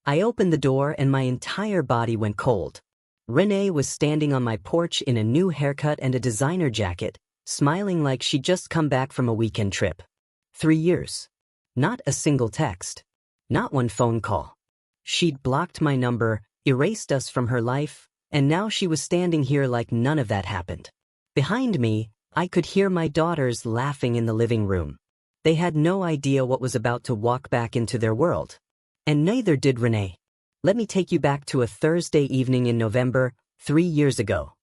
I opened the door and my entire body went cold. Renee was standing on my porch in a new haircut and a designer jacket, smiling like she'd just come back from a weekend trip. 3 years. Not a single text. Not one phone call. She'd blocked my number, erased us from her life, and now she was standing here like none of that happened. Behind me, I could hear my daughters laughing in the living room. They had no idea what was about to walk back into their world. And neither did Renee. Let me take you back to a Thursday evening in November, 3 years ago.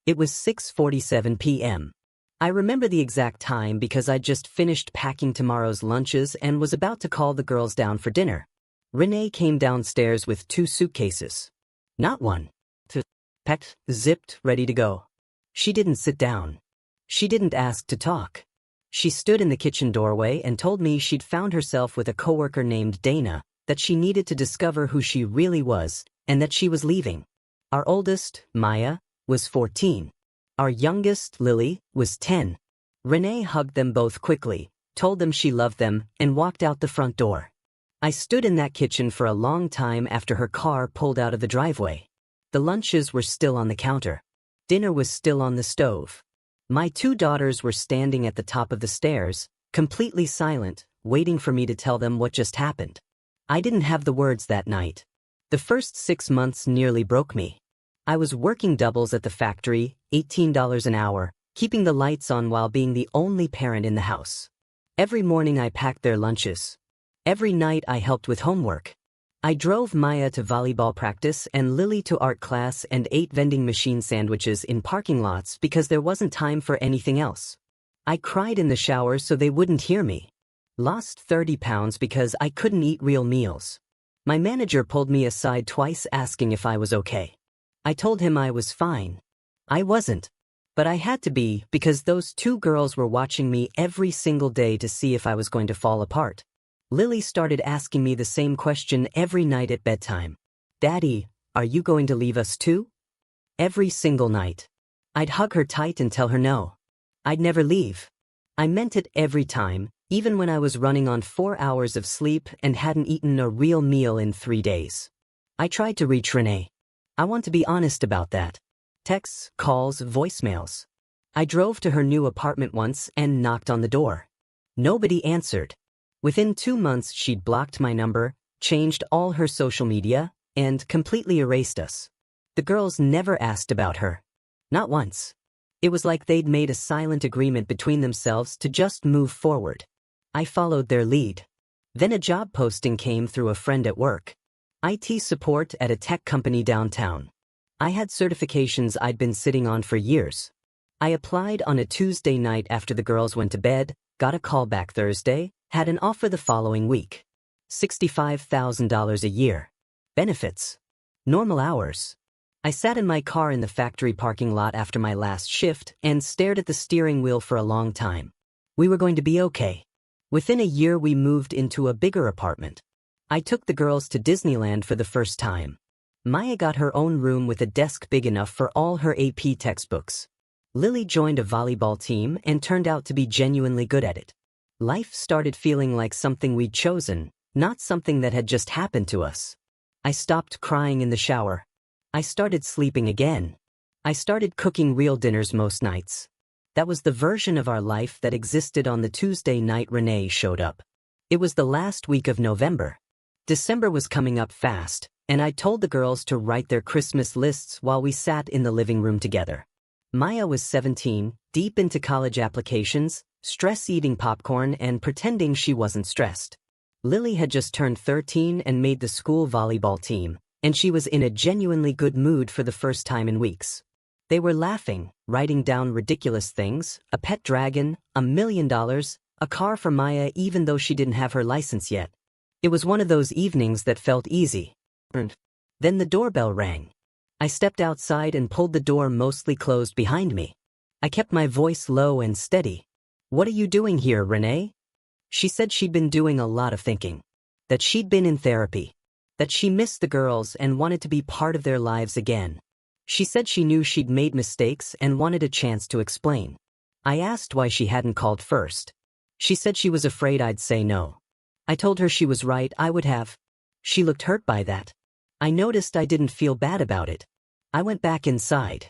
It was 6:47 p.m. I remember the exact time because I'd just finished packing tomorrow's lunches and was about to call the girls down for dinner. Renee came downstairs with 2 suitcases. Not one. Two. Packed, zipped, ready to go. She didn't sit down. She didn't ask to talk. She stood in the kitchen doorway and told me she'd found herself with a coworker named Dana, that she needed to discover who she really was, and that she was leaving. Our oldest, Maya, was 14. Our youngest, Lily, was 10. Renee hugged them both quickly, told them she loved them, and walked out the front door. I stood in that kitchen for a long time after her car pulled out of the driveway. The lunches were still on the counter. Dinner was still on the stove. My 2 daughters were standing at the top of the stairs, completely silent, waiting for me to tell them what just happened. I didn't have the words that night. The first 6 months nearly broke me. I was working doubles at the factory, $18 an hour, keeping the lights on while being the only parent in the house. Every morning I packed their lunches. Every night I helped with homework. I drove Maya to volleyball practice and Lily to art class and ate vending machine sandwiches in parking lots because there wasn't time for anything else. I cried in the shower so they wouldn't hear me. Lost 30 pounds because I couldn't eat real meals. My manager pulled me aside twice asking if I was okay. I told him I was fine. I wasn't. But I had to be because those 2 girls were watching me every single day to see if I was going to fall apart. Lily started asking me the same question every night at bedtime. Daddy, are you going to leave us too? Every single night. I'd hug her tight and tell her no. I'd never leave. I meant it every time, even when I was running on 4 hours of sleep and hadn't eaten a real meal in 3 days. I tried to reach Renee. I want to be honest about that. Texts, calls, voicemails. I drove to her new apartment once and knocked on the door. Nobody answered. Within 2 months, she'd blocked my number, changed all her social media, and completely erased us. The girls never asked about her. Not once. It was like they'd made a silent agreement between themselves to just move forward. I followed their lead. Then a job posting came through a friend at work. IT support at a tech company downtown. I had certifications I'd been sitting on for years. I applied on a Tuesday night after the girls went to bed, got a call back Thursday, had an offer the following week. $65,000 a year. Benefits. Normal hours. I sat in my car in the factory parking lot after my last shift and stared at the steering wheel for a long time. We were going to be okay. Within a year we moved into a bigger apartment. I took the girls to Disneyland for the first time. Maya got her own room with a desk big enough for all her AP textbooks. Lily joined a volleyball team and turned out to be genuinely good at it. Life started feeling like something we'd chosen, not something that had just happened to us. I stopped crying in the shower. I started sleeping again. I started cooking real dinners most nights. That was the version of our life that existed on the Tuesday night Renee showed up. It was the last week of November. December was coming up fast, and I told the girls to write their Christmas lists while we sat in the living room together. Maya was 17, deep into college applications, stress-eating popcorn and pretending she wasn't stressed. Lily had just turned 13 and made the school volleyball team, and she was in a genuinely good mood for the first time in weeks. They were laughing, writing down ridiculous things, a pet dragon, $1 million, a car for Maya even though she didn't have her license yet. It was one of those evenings that felt easy. Then the doorbell rang. I stepped outside and pulled the door mostly closed behind me. I kept my voice low and steady. "What are you doing here, Renee?" She said she'd been doing a lot of thinking. That she'd been in therapy. That she missed the girls and wanted to be part of their lives again. She said she knew she'd made mistakes and wanted a chance to explain. I asked why she hadn't called first. She said she was afraid I'd say no. I told her she was right, I would have. She looked hurt by that. I noticed I didn't feel bad about it. I went back inside.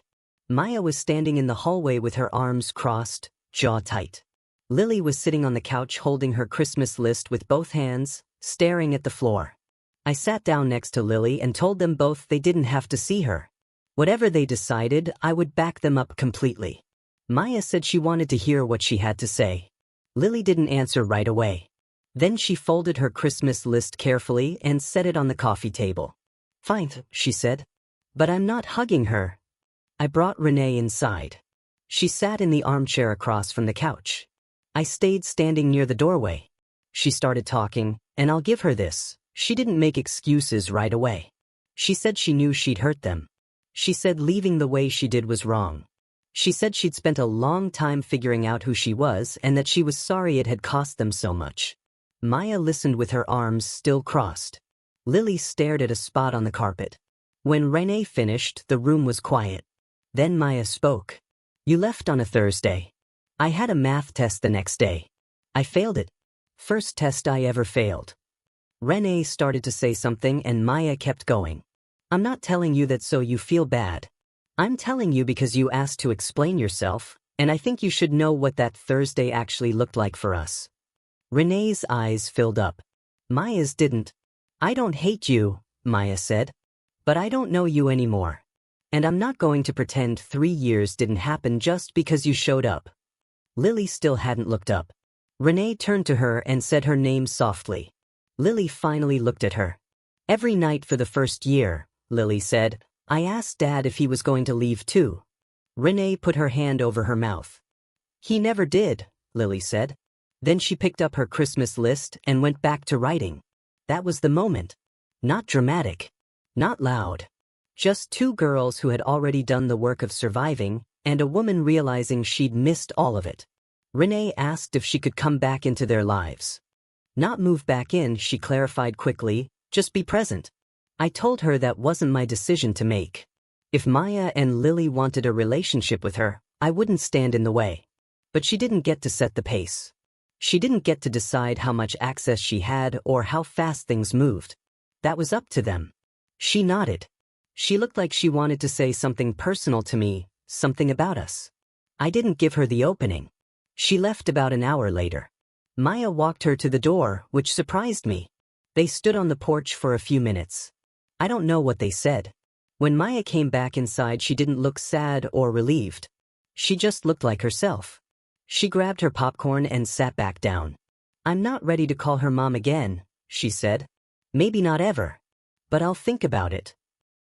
Maya was standing in the hallway with her arms crossed, jaw tight. Lily was sitting on the couch holding her Christmas list with both hands, staring at the floor. I sat down next to Lily and told them both they didn't have to see her. Whatever they decided, I would back them up completely. Maya said she wanted to hear what she had to say. Lily didn't answer right away. Then she folded her Christmas list carefully and set it on the coffee table. "Fine," she said. "But I'm not hugging her." I brought Renee inside. She sat in the armchair across from the couch. I stayed standing near the doorway. She started talking, and I'll give her this. She didn't make excuses right away. She said she knew she'd hurt them. She said leaving the way she did was wrong. She said she'd spent a long time figuring out who she was and that she was sorry it had cost them so much. Maya listened with her arms still crossed. Lily stared at a spot on the carpet. When Renee finished, the room was quiet. Then Maya spoke. "You left on a Thursday. I had a math test the next day. I failed it. First test I ever failed." Renee started to say something and Maya kept going. "I'm not telling you that so you feel bad. I'm telling you because you asked to explain yourself, and I think you should know what that Thursday actually looked like for us." Renee's eyes filled up. Maya's didn't. "I don't hate you," Maya said. "But I don't know you anymore. And I'm not going to pretend 3 years didn't happen just because you showed up." Lily still hadn't looked up. Renee turned to her and said her name softly. Lily finally looked at her. "Every night for the first year," Lily said, "I asked Dad if he was going to leave too." Renee put her hand over her mouth. "He never did," Lily said. Then she picked up her Christmas list and went back to writing. That was the moment. Not dramatic. Not loud. Just two girls who had already done the work of surviving, and a woman realizing she'd missed all of it. Renee asked if she could come back into their lives. Not move back in, she clarified quickly, just be present. I told her that wasn't my decision to make. If Maya and Lily wanted a relationship with her, I wouldn't stand in the way. But she didn't get to set the pace. She didn't get to decide how much access she had or how fast things moved. That was up to them. She nodded. She looked like she wanted to say something personal to me, something about us. I didn't give her the opening. She left about an hour later. Maya walked her to the door, which surprised me. They stood on the porch for a few minutes. I don't know what they said. When Maya came back inside, she didn't look sad or relieved. She just looked like herself. She grabbed her popcorn and sat back down. "I'm not ready to call her mom again," she said. "Maybe not ever. But I'll think about it."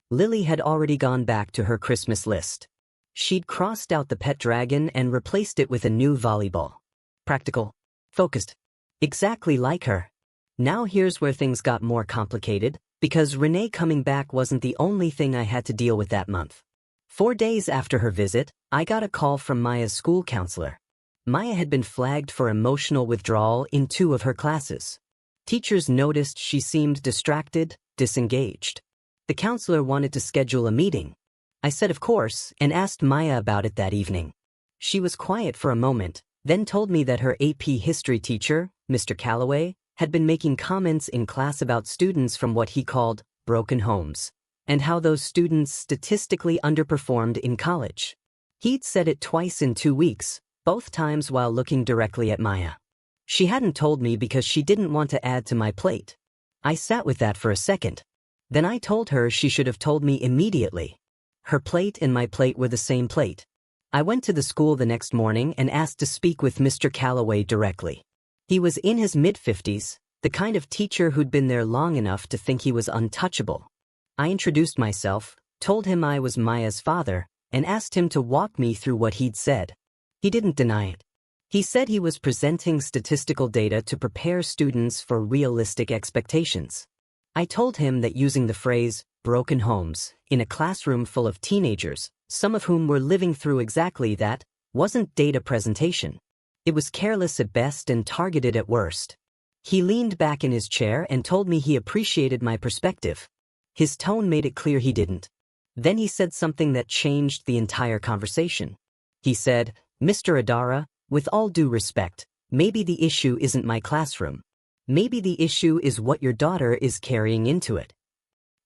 Lily had already gone back to her Christmas list. She'd crossed out the pet dragon and replaced it with a new volleyball. Practical. Focused. Exactly like her. Now here's where things got more complicated, because Renee coming back wasn't the only thing I had to deal with that month. 4 days after her visit, I got a call from Maya's school counselor. Maya had been flagged for emotional withdrawal in 2 of her classes. Teachers noticed she seemed distracted, disengaged. The counselor wanted to schedule a meeting. I said of course, and asked Maya about it that evening. She was quiet for a moment, then told me that her AP history teacher, Mr. Calloway, had been making comments in class about students from what he called broken homes, and how those students statistically underperformed in college. He'd said it twice in 2 weeks, both times while looking directly at Maya. She hadn't told me because she didn't want to add to my plate. I sat with that for a second. Then I told her she should have told me immediately. Her plate and my plate were the same plate. I went to the school the next morning and asked to speak with Mr. Calloway directly. He was in his mid-50s, the kind of teacher who'd been there long enough to think he was untouchable. I introduced myself, told him I was Maya's father, and asked him to walk me through what he'd said. He didn't deny it. He said he was presenting statistical data to prepare students for realistic expectations. I told him that using the phrase, broken homes, in a classroom full of teenagers, some of whom were living through exactly that, wasn't data presentation. It was careless at best and targeted at worst. He leaned back in his chair and told me he appreciated my perspective. His tone made it clear he didn't. Then he said something that changed the entire conversation. He said, "Mr. Adara, with all due respect, maybe the issue isn't my classroom. Maybe the issue is what your daughter is carrying into it.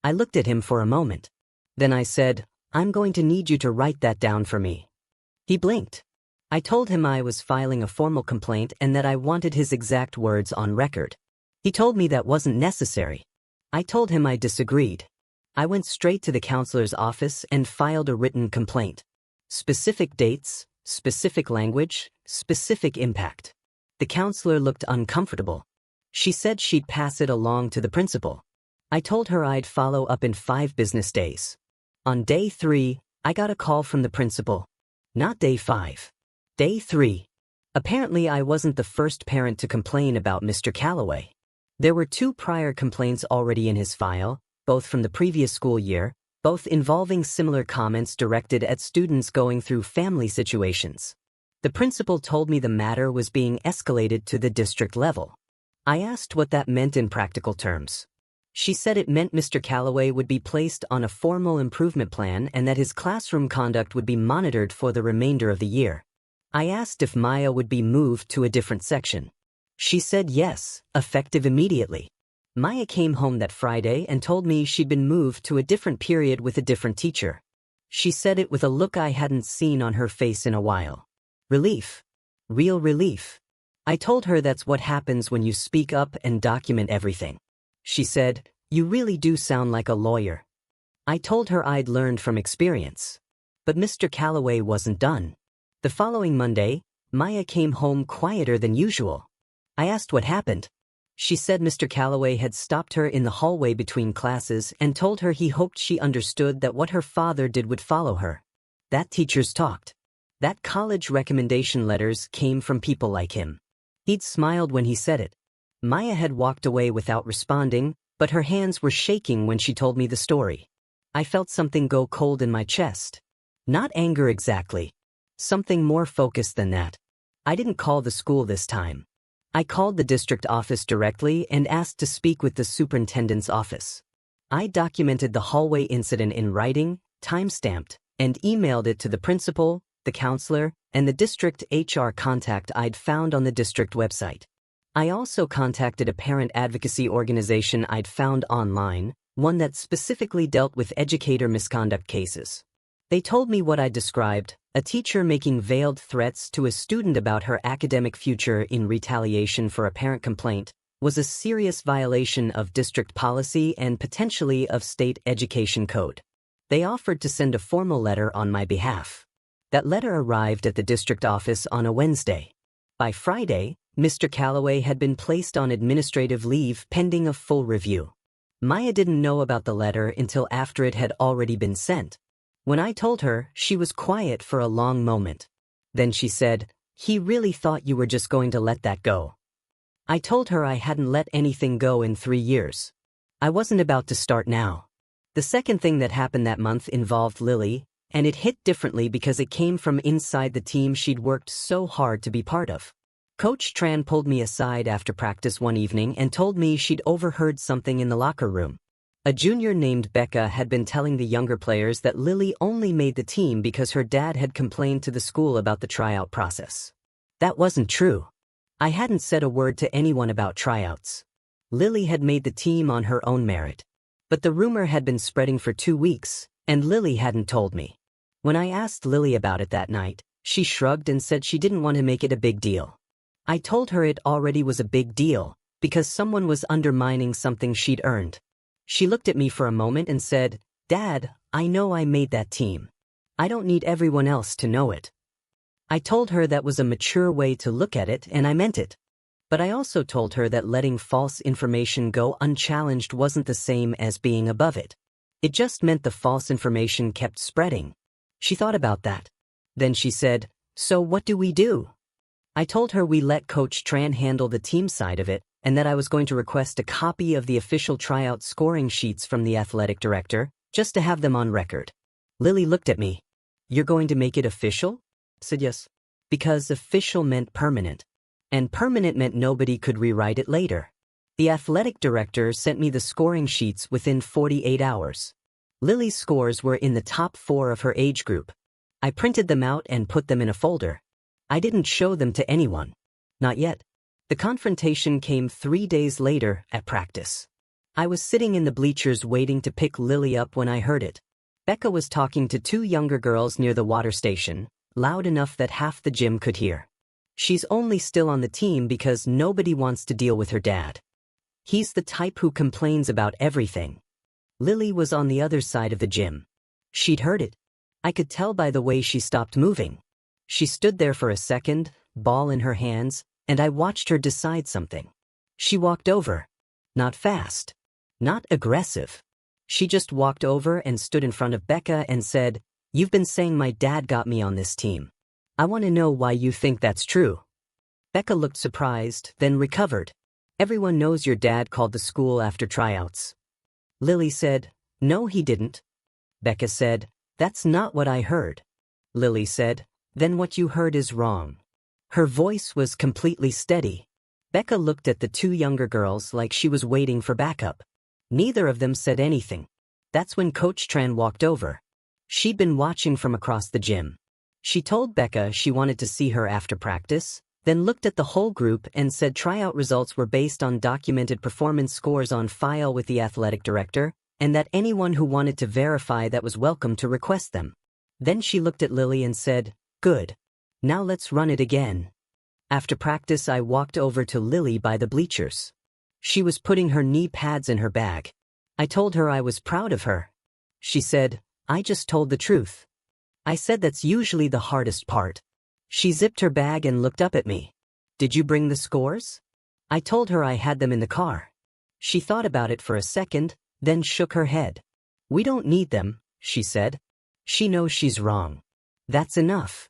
I looked at him for a moment. Then I said, I'm going to need you to write that down for me. He blinked. I told him I was filing a formal complaint and that I wanted his exact words on record. He told me that wasn't necessary. I told him I disagreed. I went straight to the counselor's office and filed a written complaint. Specific dates, specific language, specific impact. The counselor looked uncomfortable. She said she'd pass it along to the principal. I told her I'd follow up in 5 business days. On day 3, I got a call from the principal. Not day 5. Day 3. Apparently I wasn't the first parent to complain about Mr. Calloway. There were 2 prior complaints already in his file, both from the previous school year, both involving similar comments directed at students going through family situations. The principal told me the matter was being escalated to the district level. I asked what that meant in practical terms. She said it meant Mr. Calloway would be placed on a formal improvement plan and that his classroom conduct would be monitored for the remainder of the year. I asked if Maya would be moved to a different section. She said yes, effective immediately. Maya came home that Friday and told me she'd been moved to a different period with a different teacher. She said it with a look I hadn't seen on her face in a while. Relief. Real relief. I told her that's what happens when you speak up and document everything. She said, you really do sound like a lawyer. I told her I'd learned from experience. But Mr. Calloway wasn't done. The following Monday, Maya came home quieter than usual. I asked what happened. She said Mr. Calloway had stopped her in the hallway between classes and told her he hoped she understood that what her father did would follow her. That teachers talked. That college recommendation letters came from people like him. He'd smiled when he said it. Maya had walked away without responding, but her hands were shaking when she told me the story. I felt something go cold in my chest. Not anger exactly. Something more focused than that. I didn't call the school this time. I called the district office directly and asked to speak with the superintendent's office. I documented the hallway incident in writing, time-stamped, and emailed it to the principal, the counselor, and the district HR contact I'd found on the district website. I also contacted a parent advocacy organization I'd found online, one that specifically dealt with educator misconduct cases. They told me what I described, a teacher making veiled threats to a student about her academic future in retaliation for a parent complaint, was a serious violation of district policy and potentially of state education code. They offered to send a formal letter on my behalf. That letter arrived at the district office on a Wednesday. By Friday, Mr. Calloway had been placed on administrative leave pending a full review. Maya didn't know about the letter until after it had already been sent. When I told her, she was quiet for a long moment. Then she said, "He really thought you were just going to let that go." I told her I hadn't let anything go in 3 years. I wasn't about to start now. The second thing that happened that month involved Lily, and it hit differently because it came from inside the team she'd worked so hard to be part of. Coach Tran pulled me aside after practice one evening and told me she'd overheard something in the locker room. A junior named Becca had been telling the younger players that Lily only made the team because her dad had complained to the school about the tryout process. That wasn't true. I hadn't said a word to anyone about tryouts. Lily had made the team on her own merit. But the rumor had been spreading for 2 weeks, and Lily hadn't told me. When I asked Lily about it that night, she shrugged and said she didn't want to make it a big deal. I told her it already was a big deal, because someone was undermining something she'd earned. She looked at me for a moment and said, "Dad, I know I made that team. I don't need everyone else to know it." I told her that was a mature way to look at it, and I meant it. But I also told her that letting false information go unchallenged wasn't the same as being above it. It just meant the false information kept spreading. She thought about that. Then she said, "So what do we do?" I told her we let Coach Tran handle the team side of it, and that I was going to request a copy of the official tryout scoring sheets from the athletic director, just to have them on record. Lily looked at me. "You're going to make it official?" I said yes. Because official meant permanent. And permanent meant nobody could rewrite it later. The athletic director sent me the scoring sheets within 48 hours. Lily's scores were in the top 4 of her age group. I printed them out and put them in a folder. I didn't show them to anyone. Not yet. The confrontation came 3 days later at practice. I was sitting in the bleachers waiting to pick Lily up when I heard it. Becca was talking to 2 younger girls near the water station, loud enough that half the gym could hear. She's only still on the team because nobody wants to deal with her dad. He's the type who complains about everything. Lily was on the other side of the gym. She'd heard it. I could tell by the way she stopped moving. She stood there for a second, ball in her hands, and I watched her decide something. She walked over. Not fast. Not aggressive. She just walked over and stood in front of Becca and said, "You've been saying my dad got me on this team. I want to know why you think that's true." Becca looked surprised, then recovered. "Everyone knows your dad called the school after tryouts." Lily said, "No, he didn't." Becca said, "That's not what I heard." Lily said, "Then what you heard is wrong." Her voice was completely steady. Becca looked at the 2 younger girls like she was waiting for backup. Neither of them said anything. That's when Coach Tran walked over. She'd been watching from across the gym. She told Becca she wanted to see her after practice, then looked at the whole group and said tryout results were based on documented performance scores on file with the athletic director, and that anyone who wanted to verify that was welcome to request them. Then she looked at Lily and said, "Good. Now let's run it again." After practice, I walked over to Lily by the bleachers. She was putting her knee pads in her bag. I told her I was proud of her. She said, "I just told the truth." I said that's usually the hardest part. She zipped her bag and looked up at me. "Did you bring the scores?" I told her I had them in the car. She thought about it for a second, then shook her head. "We don't need them," she said. She knows she's wrong. That's enough.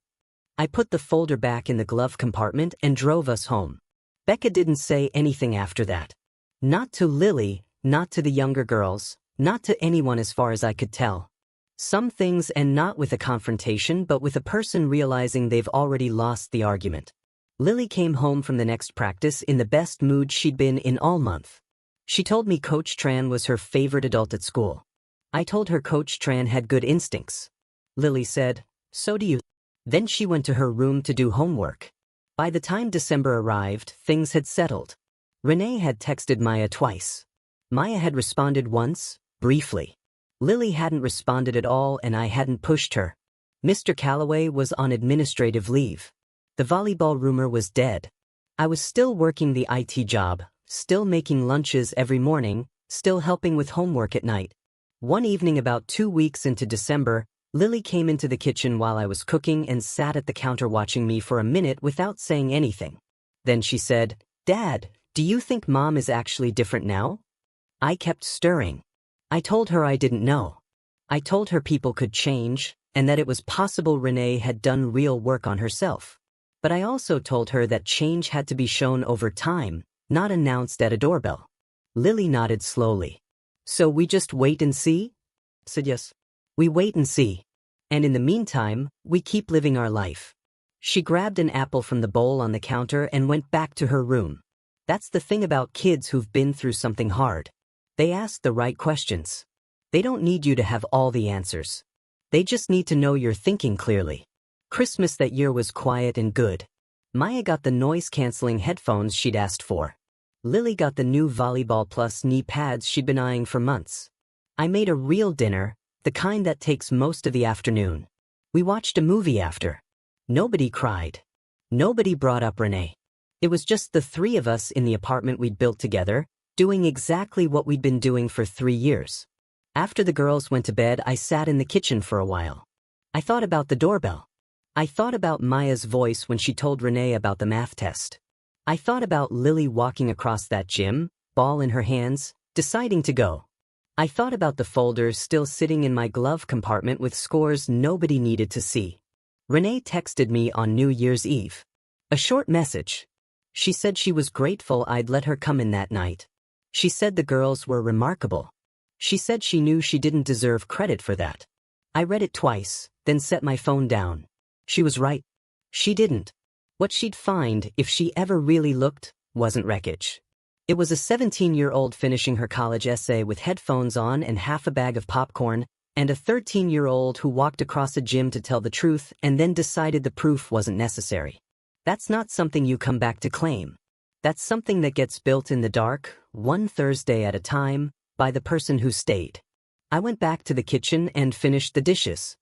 I put the folder back in the glove compartment and drove us home. Becca didn't say anything after that. Not to Lily, not to the younger girls, not to anyone as far as I could tell. Some things end not with a confrontation but with a person realizing they've already lost the argument. Lily came home from the next practice in the best mood she'd been in all month. She told me Coach Tran was her favorite adult at school. I told her Coach Tran had good instincts. Lily said, "So do you." Then she went to her room to do homework. By the time December arrived, things had settled. Renee had texted Maya twice. Maya had responded once, briefly. Lily hadn't responded at all and I hadn't pushed her. Mr. Calloway was on administrative leave. The volleyball rumor was dead. I was still working the IT job, still making lunches every morning, still helping with homework at night. One evening about 2 weeks into December, Lily came into the kitchen while I was cooking and sat at the counter watching me for a minute without saying anything. Then she said, "Dad, do you think Mom is actually different now?" I kept stirring. I told her I didn't know. I told her people could change, and that it was possible Renee had done real work on herself. But I also told her that change had to be shown over time, not announced at a doorbell. Lily nodded slowly. "So we just wait and see?" I said yes. We wait and see. And in the meantime, we keep living our life. She grabbed an apple from the bowl on the counter and went back to her room. That's the thing about kids who've been through something hard. They ask the right questions. They don't need you to have all the answers. They just need to know you're thinking clearly. Christmas that year was quiet and good. Maya got the noise-canceling headphones she'd asked for. Lily got the new Volleyball Plus knee pads she'd been eyeing for months. I made a real dinner, the kind that takes most of the afternoon. We watched a movie after. Nobody cried. Nobody brought up Renee. It was just the 3 of us in the apartment we'd built together, doing exactly what we'd been doing for 3 years. After the girls went to bed, I sat in the kitchen for a while. I thought about the doorbell. I thought about Maya's voice when she told Renee about the math test. I thought about Lily walking across that gym, ball in her hands, deciding to go. I thought about the folders still sitting in my glove compartment with scores nobody needed to see. Renee texted me on New Year's Eve. A short message. She said she was grateful I'd let her come in that night. She said the girls were remarkable. She said she knew she didn't deserve credit for that. I read it twice, then set my phone down. She was right. She didn't. What she'd find, if she ever really looked, wasn't wreckage. It was a 17-year-old finishing her college essay with headphones on and half a bag of popcorn, and a 13-year-old who walked across a gym to tell the truth and then decided the proof wasn't necessary. That's not something you come back to claim. That's something that gets built in the dark, one Thursday at a time, by the person who stayed. I went back to the kitchen and finished the dishes.